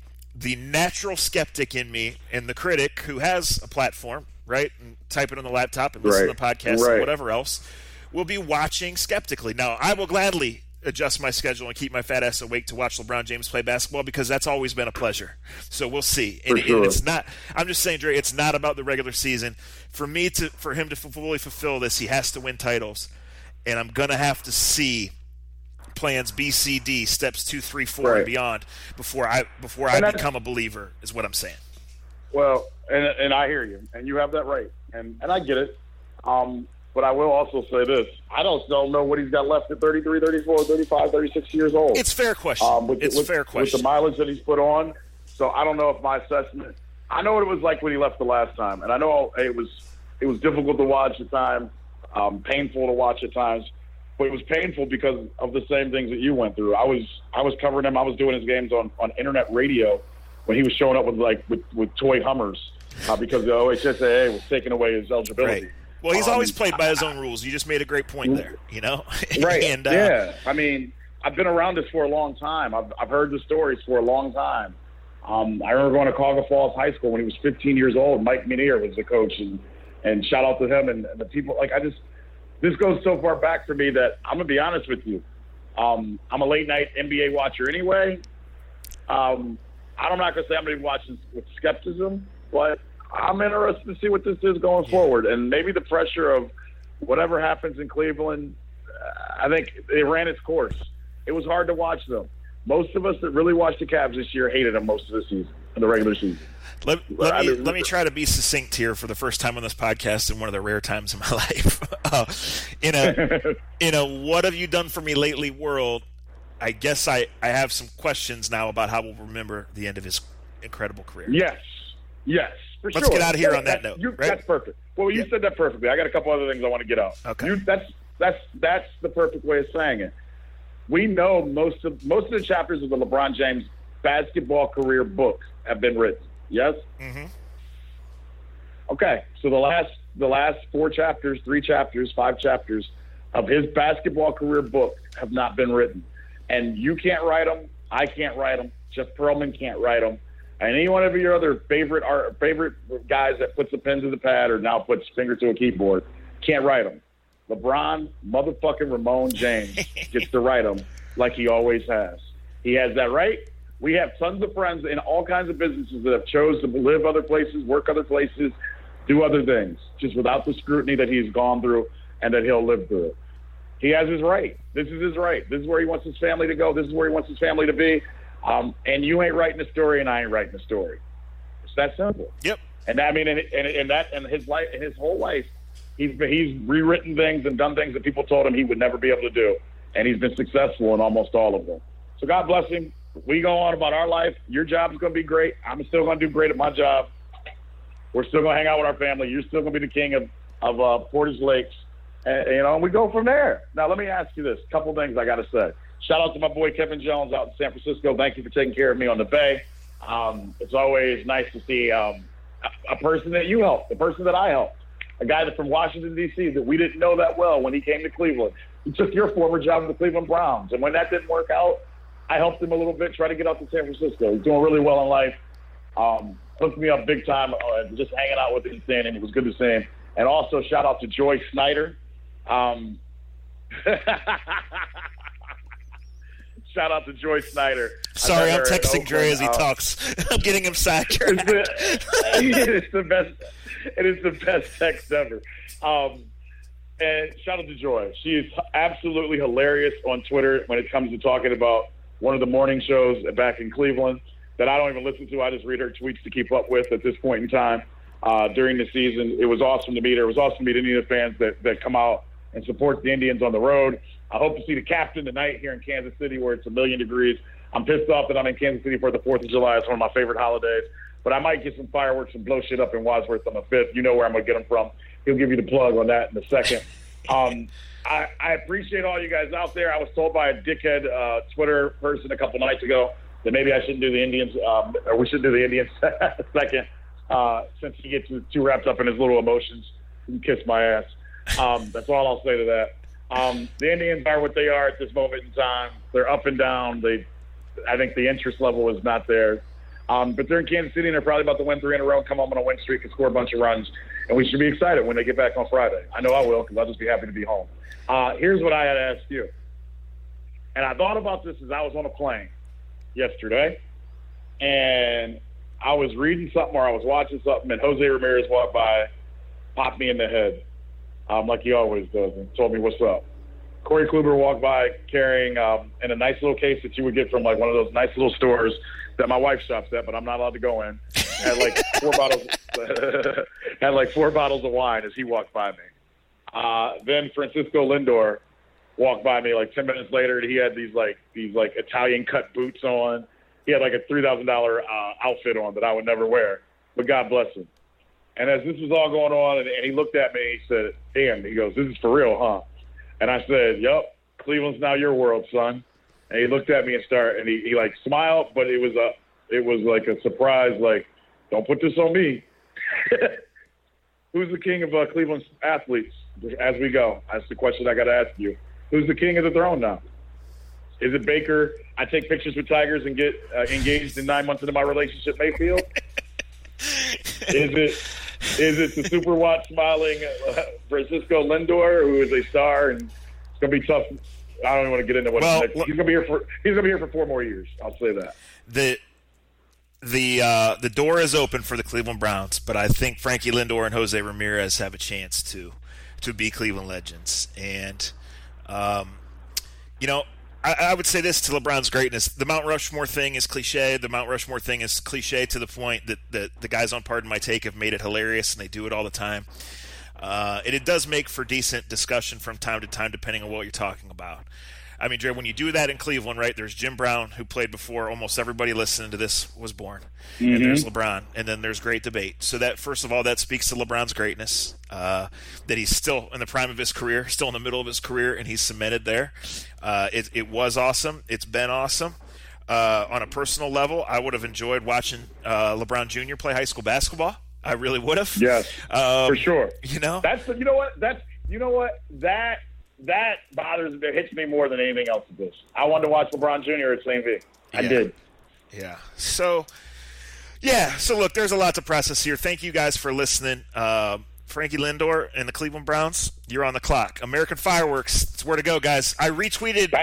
natural skeptic in me and the critic who has a platform, right, and type it on the laptop and listen to the podcast and whatever else, will be watching skeptically. Now, I will gladly adjust my schedule and keep my fat ass awake to watch LeBron James play basketball because that's always been a pleasure. So we'll see. And it's not – I'm just saying, Dre, it's not about the regular season. For him to fully fulfill this, he has to win titles. And I'm going to have to see plans B, C, D, steps 2, 3, 4, and beyond before I become a believer is what I'm saying. Well, and I hear you. And you have that right. And I get it. But I will also say this. I don't know what he's got left at 33, 34, 35, 36 years old. It's a fair question. Fair question. With the mileage that he's put on. So I don't know if my assessment – I know what it was like when he left the last time. And I know it was difficult to watch at times, painful to watch at times. But it was painful because of the same things that you went through. I was covering him. I was doing his games on internet radio when he was showing up with toy Hummers because the OHSAA was taking away his eligibility. Right. Well, he's always played by his own rules. You just made a great point there, Right. And, yeah. I mean, I've been around this for a long time. I've heard the stories for a long time. I remember going to Cuyahoga Falls High School when he was 15 years old. Mike Muneer was the coach, and shout out to him and the people. This goes so far back for me that I'm going to be honest with you. I'm a late night NBA watcher anyway. I'm not going to say I'm going to be watching with skepticism, but I'm interested to see what this is going forward. And maybe the pressure of whatever happens in Cleveland, I think it ran its course. It was hard to watch them. Most of us that really watched the Cavs this year hated them most of the season, in the regular season. Let me try to be succinct here for the first time on this podcast in one of the rare times in my life. In a what have you done for me lately world, I guess I have some questions now about how we'll remember the end of his incredible career. Yes. Let's get out of here on that note. Right? That's perfect. Well, you said that perfectly. I got a couple other things I want to get out. Okay. That's the perfect way of saying it. We know most of the chapters of the LeBron James basketball career book have been written. Yes? Mm-hmm. Okay. So the last 4 chapters, 3 chapters, 5 chapters of his basketball career book have not been written. And you can't write them. I can't write them. Jeff Pearlman can't write them. And any one of your other favorite guys that puts a pen to the pad or now puts finger to a keyboard can't write them. LeBron motherfucking Ramon James gets to write them like he always has. He has that right. We have tons of friends in all kinds of businesses that have chose to live other places, work other places, do other things, just without the scrutiny that he's gone through and that he'll live through. He has his right. This is his right. This is where he wants his family to go. This is where he wants his family to be. And you ain't writing a story, and I ain't writing a story. It's that simple. Yep. And I mean, and his life, his whole life, he's rewritten things and done things that people told him he would never be able to do, and he's been successful in almost all of them. So God bless him. We go on about our life. Your job is going to be great. I'm still going to do great at my job. We're still going to hang out with our family. You're still going to be the king of Portage Lakes, and we go from there. Now, let me ask you this: a couple things I got to say. Shout out to my boy Kevin Jones out in San Francisco. Thank you for taking care of me on the Bay. It's always nice to see a person that you helped, the person that I helped, a guy that's from Washington, D.C. that we didn't know that well when he came to Cleveland. He took your former job with the Cleveland Browns. And when that didn't work out, I helped him a little bit, try to get out to San Francisco. He's doing really well in life. Hooked me up big time, just hanging out with him, saying it was good to see him. And also shout out to Joy Snyder. Shout out to Joy Snyder. Sorry, I'm texting Dre as he talks. I'm getting him sacked. It's the best. It is the best text ever. And shout out to Joy. She is absolutely hilarious on Twitter when it comes to talking about one of the morning shows back in Cleveland that I don't even listen to. I just read her tweets to keep up with at this point in time during the season. It was awesome to meet her. It was awesome to meet Indian fans that come out and support the Indians on the road. I hope to see the captain tonight here in Kansas City where it's 1,000,000 degrees. I'm pissed off that I'm in Kansas City for the 4th of July. It's one of my favorite holidays. But I might get some fireworks and blow shit up in Wadsworth on the 5th. You know where I'm going to get them from. He'll give you the plug on that in a second. I appreciate all you guys out there. I was told by a dickhead Twitter person a couple nights ago that maybe I shouldn't do the Indians, or we should do the Indians second, since he gets too wrapped up in his little emotions. You can kiss my ass. That's all I'll say to that. The Indians are what they are at this moment in time. They're up and down. I think the interest level is not there. But they're in Kansas City, and they're probably about to win 3 in a row and come home on a win streak and score a bunch of runs. And we should be excited when they get back on Friday. I know I will, because I'll just be happy to be home. Here's what I had to ask you. And I thought about this as I was on a plane yesterday. And I was reading something or I was watching something, and Jose Ramirez walked by, popped me in the head, like he always does, and told me what's up. Corey Kluber walked by carrying in a nice little case that you would get from like one of those nice little stores that my wife shops at, but I'm not allowed to go in. Had like 4 bottles. Had like 4 bottles of wine as he walked by me. Then Francisco Lindor walked by me like 10 minutes later, and he had these Italian cut boots on. He had like a $3,000 outfit on that I would never wear, but God bless him. And as this was all going on, and he looked at me, he said, "Damn," he goes, "This is for real, huh?" And I said, "Yup, Cleveland's now your world, son." And he looked at me and he like smiled, but it was like a surprise, like, "Don't put this on me." Who's the king of Cleveland's athletes as we go? That's the question I got to ask you. Who's the king of the throne now? Is it Baker? I take pictures with Tigers and get engaged in 9 months into my relationship, Mayfield? Is it the super watch smiling Francisco Lindor, who is a star, and it's going to be tough? I don't even want to get into what he's going to be here for. He's going to be here for 4 more years. I'll say that. The door is open for the Cleveland Browns, but I think Frankie Lindor and Jose Ramirez have a chance to be Cleveland legends. And I would say this to LeBron's greatness: the Mount Rushmore thing is cliche. The Mount Rushmore thing is cliche to the point that the guys on Pardon My Take have made it hilarious, and they do it all the time. And it does make for decent discussion from time to time, depending on what you're talking about. I mean, Dre, when you do that in Cleveland, right, there's Jim Brown, who played before almost everybody listening to this was born. Mm-hmm. And there's LeBron, and then there's great debate. So that, first of all, that speaks to LeBron's greatness, that he's still in the prime of his career, still in the middle of his career, and he's cemented there. It was awesome. It's been awesome. On a personal level, I would have enjoyed watching LeBron Jr. play high school basketball. I really would have. Yes, for sure. That bothers me. It hits me more than anything else at this. I wanted to watch LeBron Jr. at St. V. I did. Yeah. So look, there's a lot to process here. Thank you guys for listening. Frankie Lindor and the Cleveland Browns, You're on the clock. American Fireworks. It's where to go, guys. I retweeted.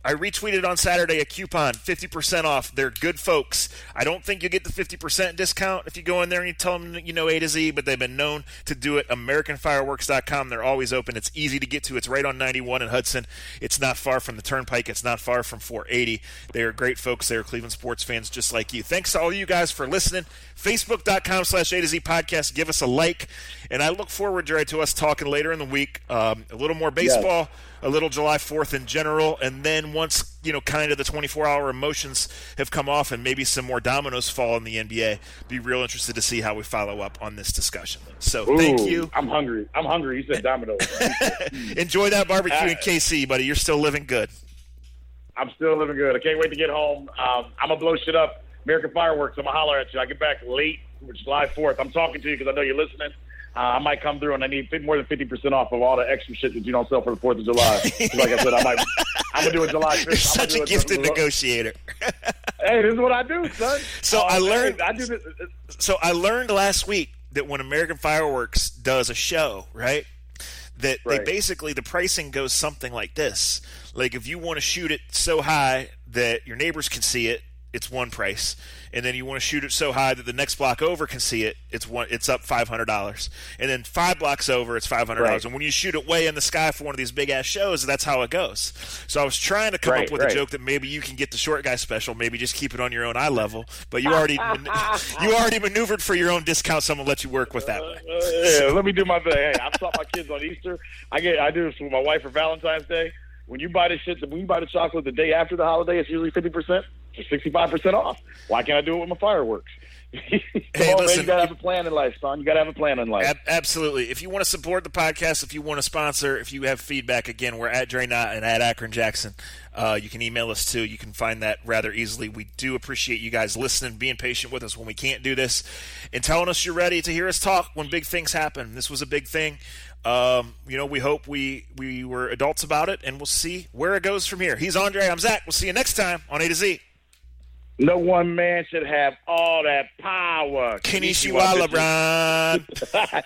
I retweeted on Saturday a coupon, 50% off. They're good folks. I don't think you get the 50% discount if you go in there and you tell them you know A to Z, but they've been known to do it. AmericanFireworks.com. They're always open. It's easy to get to. It's right on 91 in Hudson. It's not far from the Turnpike. It's not far from 480. They are great folks. They are Cleveland sports fans just like you. Thanks to all you guys for listening. Facebook.com/A to Z podcast. Give us a like. And I look forward, Jerry, to us talking later in the week. A little more baseball. Yes. A little July 4th in general, and then once, kind of the 24-hour emotions have come off and maybe some more dominoes fall in the NBA, be real interested to see how we follow up on this discussion. So thank you. I'm hungry. You said dominoes. Enjoy that barbecue in KC, buddy. You're still living good. I'm still living good. I can't wait to get home. I'm going to blow shit up. American Fireworks, I'm going to holler at you. I get back late, July 4th. I'm talking to you because I know you're listening. I might come through and I need more than 50% off of all the extra shit that you don't sell for the 4th of July. Like I said, I'm going to do a July 5th. You're such a gifted negotiator. Hey, this is what I do, son. So I learned last week that when American Fireworks does a show, right, that they basically, the pricing goes something like this. Like if you want to shoot it so high that your neighbors can see it, it's one price, and then you want to shoot it so high that the next block over can see it. It's up $500, and then 5 blocks over, it's $500. Right. And when you shoot it way in the sky for one of these big ass shows, that's how it goes. So I was trying to come up with a joke that maybe you can get the short guy special, maybe just keep it on your own eye level. But you already maneuvered for your own discount, so I'm gonna let you work with that way. Yeah, let me do my thing. Hey, I taught my kids on Easter. I do this with my wife for Valentine's Day. When you buy the chocolate the day after the holiday, it's usually 50%. 65% off. Why can't I do it with my fireworks? Hey, listen, you gotta have a plan in life, son. You gotta have a plan in life. Absolutely. If you want to support the podcast, if you want to sponsor, if you have feedback, again, we're at Dre Knott and at Akron Jackson. You can email us too. You can find that rather easily. We do appreciate you guys listening, being patient with us when we can't do this, and telling us you're ready to hear us talk when big things happen. This was a big thing. We hope we were adults about it, and we'll see where it goes from here. He's Andre. I'm Zach. We'll see you next time on A to Z. No one man should have all that power. Konnichiwa, LeBron.